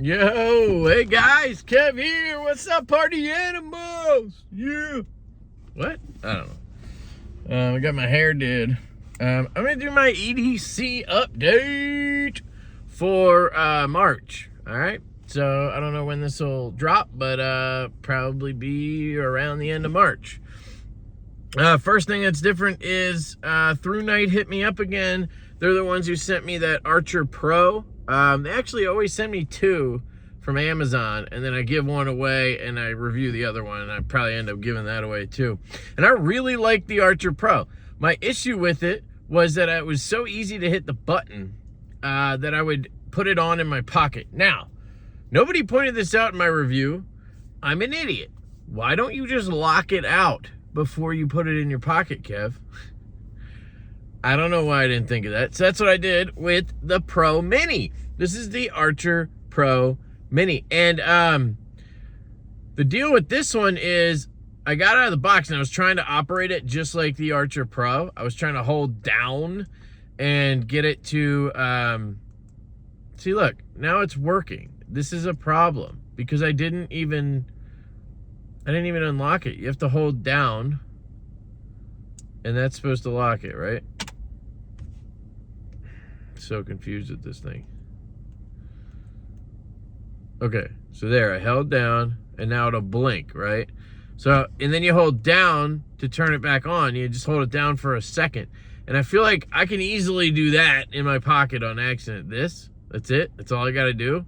Yo, hey guys, Kev here. What's up, party animals? Yeah. What? I don't know. I got my hair did. I'm gonna do my EDC update for March. All right. So I don't know when this will drop, but probably be around the end of March. First thing that's different is Through Night hit me up again. They're the ones who sent me that Archer Pro. They actually always send me two from Amazon, and then I give one away and I review the other one, and I probably end up giving that away too. And I really like the Archer Pro. My issue with it was that it was so easy to hit the button that I would put it on in my pocket. Now, nobody pointed this out in my review. I'm an idiot. Why don't you just lock it out before you put it in your pocket, Kev? I don't know why I didn't think of that. So that's what I did with the Pro Mini. This is the Archer Pro Mini. And the deal with this one is I got out of the box and I was trying to operate it just like the Archer Pro. I was trying to hold down and get it to, see, look, now it's working. This is a problem because I didn't even unlock it. You have to hold down and that's supposed to lock it, right? So confused with this thing. Okay, so there, I held down and now it'll blink, right? So, and then you hold down to turn it back on. You just hold it down for a second. And I feel like I can easily do that in my pocket on accident. That's it? That's all I gotta do?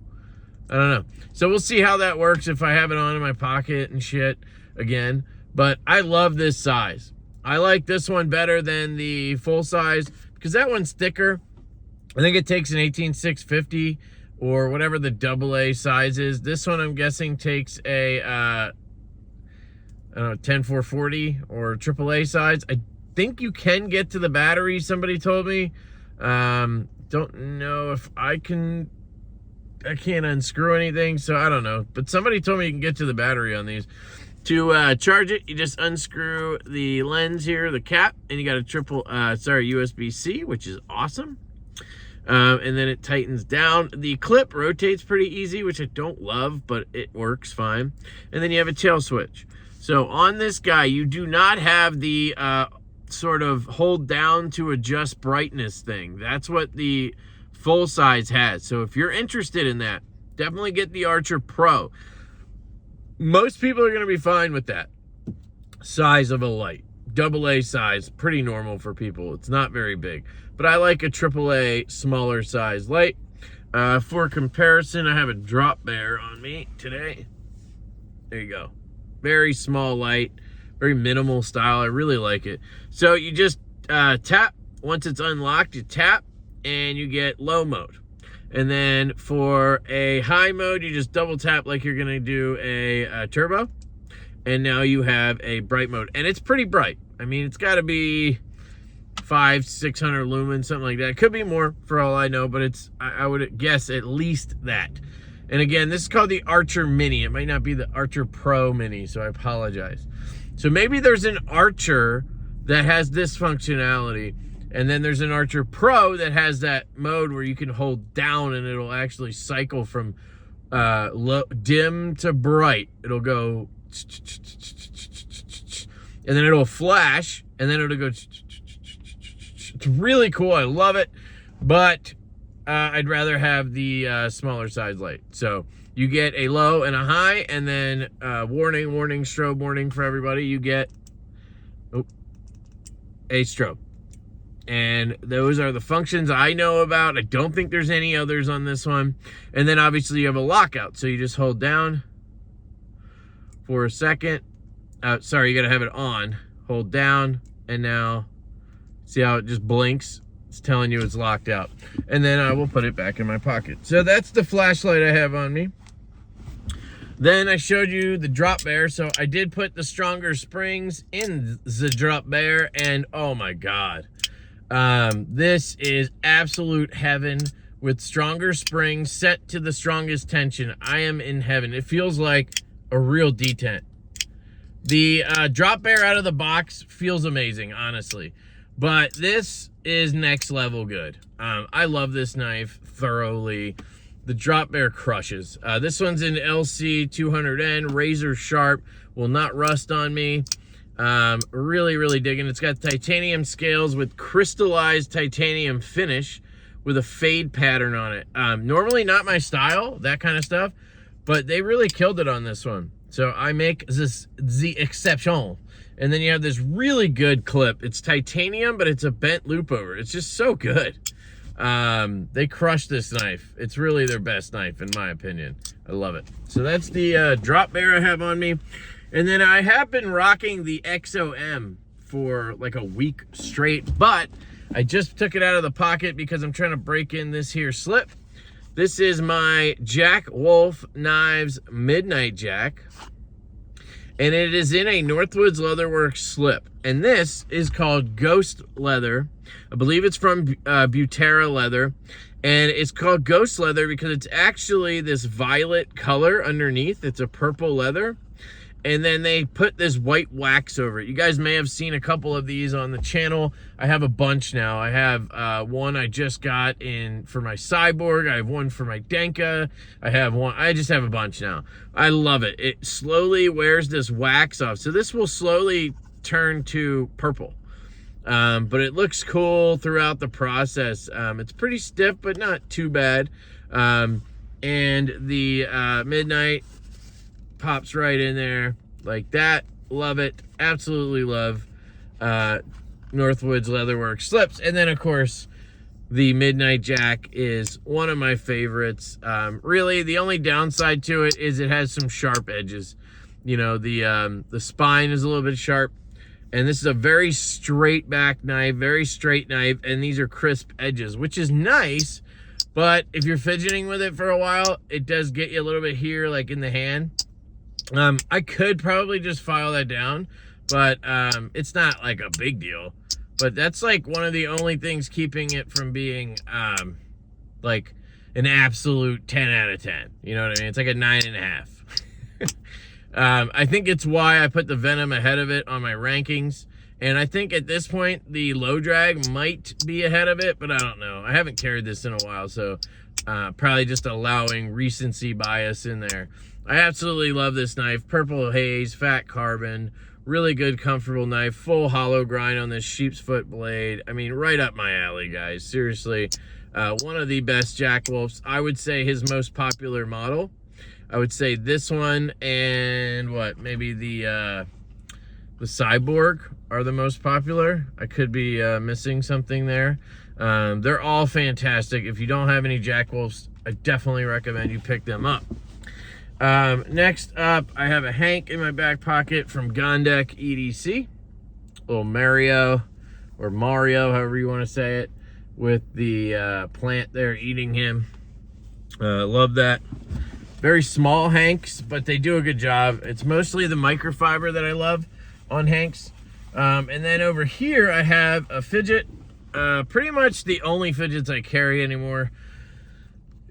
I don't know. So we'll see how that works if I have it on in my pocket and shit again. But I love this size. I like this one better than the full size because that one's thicker. I think it takes an 18650 or whatever the AA size is. This one I'm guessing takes a I don't know, 10440 or AAA size. I think you can get to the battery, somebody told me. Don't know if I can't unscrew anything, so I don't know. But somebody told me you can get to the battery on these. To charge it, you just unscrew the lens here, the cap, and you got a USB-C, which is awesome. And then it tightens down. The clip rotates pretty easy, which I don't love, but it works fine. And then you have a tail switch. So on this guy, you do not have the sort of hold down to adjust brightness thing. That's what the full size has. So if you're interested in that, definitely get the Archer Pro. Most people are going to be fine with that size of a light. AA size, pretty normal for people. It's not very big. But I like a AAA smaller size light. For comparison, I have a drop bear on me today. There you go. Very small light, very minimal style. I really like it. So you just tap. Once it's unlocked, you tap and you get low mode. And then for a high mode, you just double tap like you're gonna do a turbo. And now you have a bright mode. And it's pretty bright. I mean, it's gotta be 500-600 lumens, something like that. It could be more for all I know, but it's, I would guess at least that. And again, this is called the Archer Mini. It might not be the Archer Pro Mini, so I apologize. So maybe there's an Archer that has this functionality, and then there's an Archer Pro that has that mode where you can hold down and it'll actually cycle from dim to bright. It'll go, and then it'll flash, and then it'll go. It's really cool. I love it, but I'd rather have the smaller size light. So you get a low and a high, and then warning, strobe warning for everybody. You get a strobe. And those are the functions I know about. I don't think there's any others on this one. And then obviously you have a lockout. So you just hold down for a second. Sorry, you got to have it on. Hold down, and now see how it just blinks? It's telling you it's locked out. And then I will put it back in my pocket. So that's the flashlight I have on me. Then I showed you the drop bear. So I did put the stronger springs in the drop bear, and oh my God. This is absolute heaven with stronger springs set to the strongest tension. I am in heaven. It feels like a real detent. The drop bear out of the box feels amazing, honestly. But this is next level good. I love this knife thoroughly. the drop bear crushes. This one's in LC 200N, razor sharp, will not rust on me. Really, really digging. It's got titanium scales with crystallized titanium finish with a fade pattern on it. Normally not my style, that kind of stuff, but they really killed it on this one. So I make this the exception. And then you have this really good clip. It's titanium, but it's a bent loop over. It's just so good. They crushed this knife. It's really their best knife, in my opinion. I love it. So that's the drop bear I have on me. And then I have been rocking the XOM for like a week straight, but I just took it out of the pocket because I'm trying to break in this here slip. This is my Jack Wolf Knives Midnight Jack, and it is in a Northwoods Leatherworks slip. And this is called Ghost Leather. I believe it's from Butera Leather, and it's called Ghost Leather because it's actually this violet color underneath. It's a purple leather. And then they put this white wax over it. You guys may have seen a couple of these on the channel. I have a bunch now. I have one I just got in for my Cyborg. I have one for my Denka. I have one. I just have a bunch now. I love it. It slowly wears this wax off. So this will slowly turn to purple. But it looks cool throughout the process. It's pretty stiff, but not too bad. And the Midnight pops right in there like that. Love it. Absolutely love Northwoods Leatherworks slips. And then of course the Midnight Jack is one of my favorites. Really the only downside to it is it has some sharp edges. You know, the spine is a little bit sharp, and this is a very straight back knife, very straight knife, and these are crisp edges, which is nice. But if you're fidgeting with it for a while, it does get you a little bit here, like in the hand. I could probably just file that down, but it's not like a big deal. But that's like one of the only things keeping it from being like an absolute 10 out of 10. You know what I mean? It's like a 9.5. I think it's why I put the Venom ahead of it on my rankings. And I think at this point, the low drag might be ahead of it, but I don't know. I haven't carried this in a while, so probably just allowing recency bias in there. I absolutely love this knife. Purple haze, fat carbon, really good, comfortable knife. Full hollow grind on this sheep's foot blade. I mean, right up my alley, guys. Seriously, one of the best Jack Wolfs. I would say his most popular model. I would say this one and what? Maybe the Cyborg are the most popular. I could be missing something there. They're all fantastic. If you don't have any Jack Wolfs, I definitely recommend you pick them up. Next up, I have a Hank in my back pocket from Gondek EDC. Little Mario, or Mario, however you want to say it, with the plant there eating him. Love that. Very small Hanks, but they do a good job. It's mostly the microfiber that I love on Hanks. And then over here, I have a fidget. Pretty much the only fidgets I carry anymore.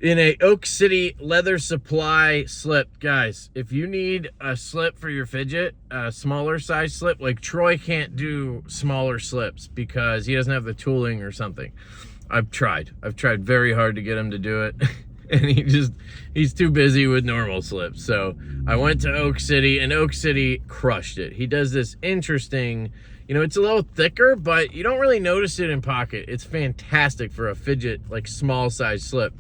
In a Oak City Leather Supply slip. Guys, if you need a slip for your fidget, a smaller size slip, like Troy can't do smaller slips because he doesn't have the tooling or something. I've tried very hard to get him to do it. And he's too busy with normal slips. So I went to Oak City, and Oak City crushed it. He does this interesting, you know, it's a little thicker, but you don't really notice it in pocket. It's fantastic for a fidget, like small size slip.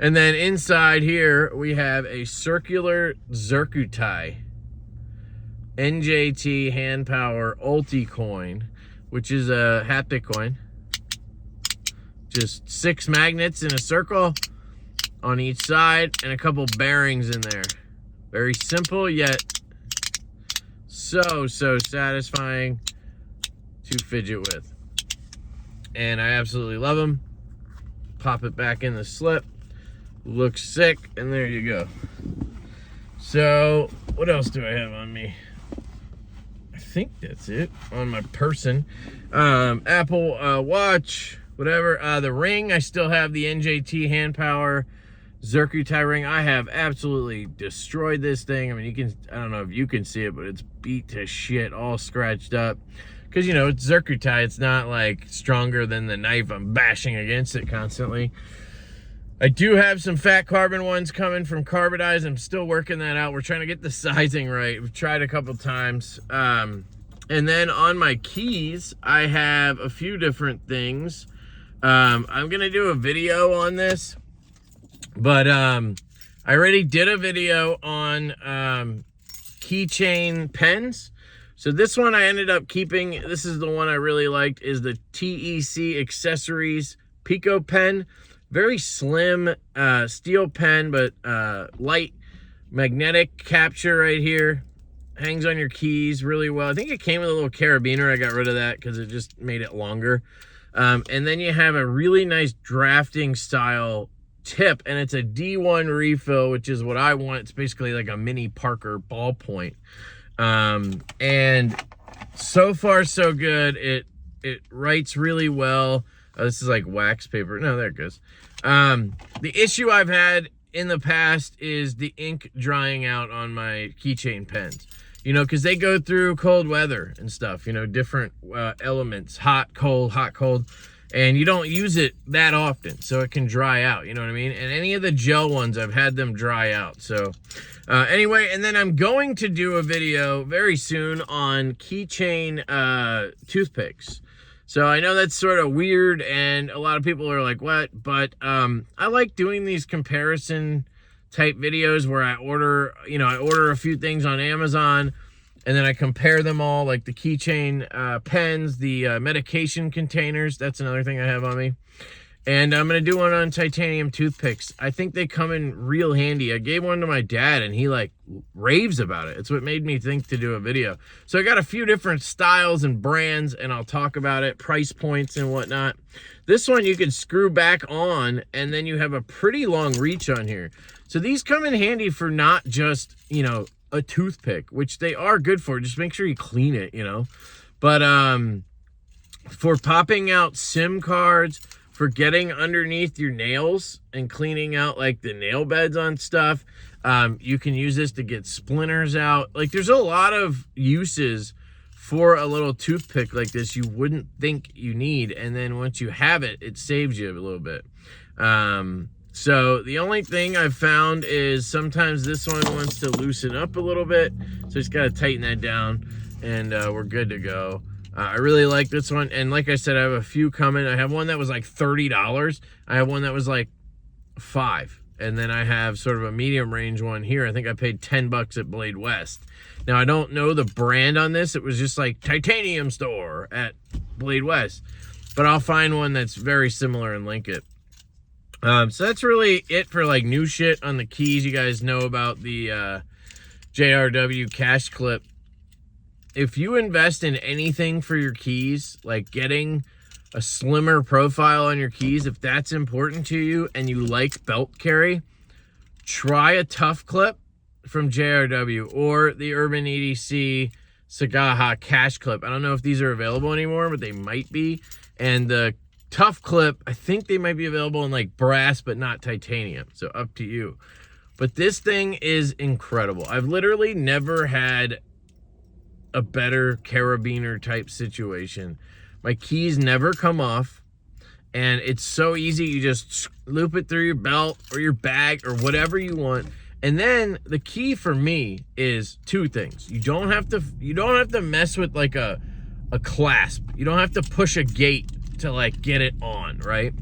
And then inside here, we have a circular Zircuti NJT hand power ulti coin, which is a haptic coin. Just 6 magnets in a circle on each side and a couple bearings in there. Very simple, yet so satisfying to fidget with. And I absolutely love them. Pop it back in the slip. Looks sick, and there you go. So what else do I have on me? I think that's it on my person. Apple Watch, whatever. The ring, I still have the NJT hand power Zircuti ring. I have absolutely destroyed this thing. I mean, you can, I don't know if you can see it, but it's beat to shit, all scratched up. Because, you know, it's Zircuti. It's not like stronger than the knife I'm bashing against it constantly. I do have some fat carbon ones coming from Carbonize. I'm still working that out. We're trying to get the sizing right. We've tried a couple times. And then on my keys, I have a few different things. I'm going to do a video on this, but I already did a video on keychain pens. So this one I ended up keeping. This is the one I really liked, is the TEC Accessories Pico pen. Very slim steel pen, but light magnetic capture right here. Hangs on your keys really well. I think it came with a little carabiner. I got rid of that because it just made it longer. And then you have a really nice drafting style tip, and it's a D1 refill, which is what I want. It's basically like a mini Parker ballpoint. And so far so good. It writes really well. Oh, this is like wax paper. No, there it goes. The issue I've had in the past is the ink drying out on my keychain pens. You know, because they go through cold weather and stuff, you know, different elements, hot, cold, and you don't use it that often, so it can dry out, you know what I mean? And any of the gel ones, I've had them dry out. So anyway, and then I'm going to do a video very soon on keychain toothpicks. So I know that's sort of weird, and a lot of people are like, what? But I like doing these comparison type videos where I order a few things on Amazon, and then I compare them all, like the keychain pens, the medication containers. That's another thing I have on me. And I'm going to do one on titanium toothpicks. I think they come in real handy. I gave one to my dad, and he like raves about it. It's what made me think to do a video. So I got a few different styles and brands, and I'll talk about it, price points and whatnot. This one you can screw back on, and then you have a pretty long reach on here. So these come in handy for not just, you know, a toothpick, which they are good for. Just make sure you clean it, you know. But for popping out SIM cards, for getting underneath your nails and cleaning out like the nail beds on stuff, you can use this to get splinters out. Like, there's a lot of uses for a little toothpick like this you wouldn't think you need, and then once you have it, it saves you a little bit. So the only thing I've found is sometimes this one wants to loosen up a little bit, so just got to tighten that down, and we're good to go. I really like this one, and like I said, I have a few coming. I have one that was like $30. I have one that was like $5, and then I have sort of a medium range one here. I think I paid $10 at Blade West. Now, I don't know the brand on this. It was just like titanium store at Blade West, but I'll find one that's very similar and link it. So that's really it for like new shit on the keys. You guys know about the JRW cash clip. If you invest in anything for your keys, like getting a slimmer profile on your keys, if that's important to you and you like belt carry, try a tough clip from JRW or the Urban EDC Sagaha cash clip. I don't know if these are available anymore, but they might be. And the tough clip, I think they might be available in like brass, but not titanium. So up to you. But this thing is incredible. I've literally never had a better carabiner type situation. My keys never come off, and it's so easy. You just loop it through your belt or your bag or whatever you want. And then the key for me is two things. You don't have to mess with like a clasp. You don't have to push a gate to like get it on, right?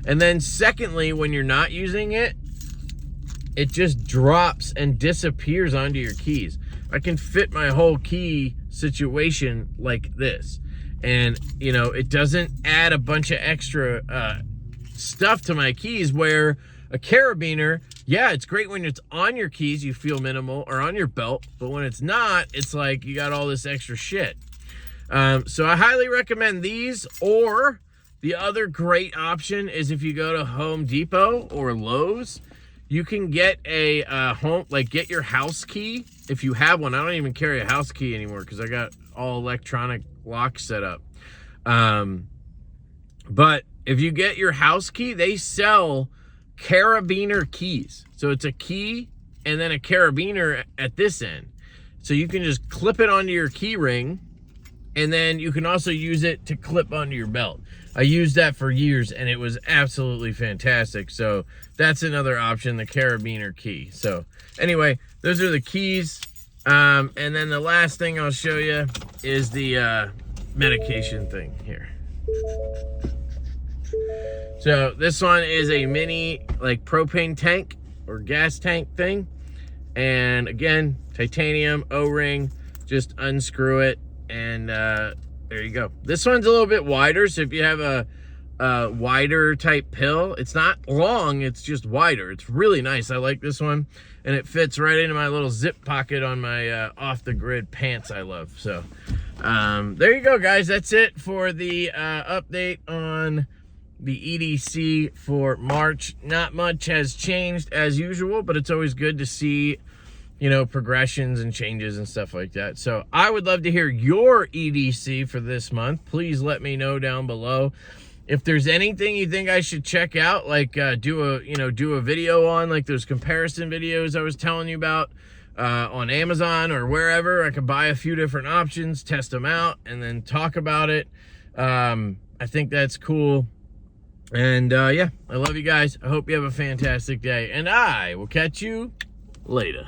And then secondly, when you're not using it, it just drops and disappears onto your keys. I can fit my whole key situation like this, and you know, it doesn't add a bunch of extra stuff to my keys, where a carabiner, yeah, it's great when it's on your keys, you feel minimal, or on your belt, but when it's not, it's like you got all this extra shit. So I highly recommend these, or the other great option is if you go to Home Depot or Lowe's, you can get a get your house key if you have one. I don't even carry a house key anymore because I got all electronic locks set up. But if you get your house key, they sell carabiner keys. So it's a key and then a carabiner at this end. So you can just clip it onto your key ring, and then you can also use it to clip onto your belt. I used that for years and it was absolutely fantastic. So that's another option, the carabiner key. So anyway, those are the keys. And then the last thing I'll show you is the medication thing here. So this one is a mini like propane tank or gas tank thing. And again, titanium O-ring, just unscrew it and there you go. This one's a little bit wider, so if you have a wider type pill, it's not long, it's just wider. It's really nice. I like this one, and it fits right into my little zip pocket on my off the grid pants I love. So there you go, guys. That's it for the update on the EDC for March. Not much has changed as usual, but it's always good to see, you know, progressions and changes and stuff like that. So I would love to hear your EDC for this month. Please let me know down below. If there's anything you think I should check out, like do a video on, like those comparison videos I was telling you about on Amazon or wherever. I could buy a few different options, test them out, and then talk about it. I think that's cool. And yeah, I love you guys. I hope you have a fantastic day, and I will catch you later.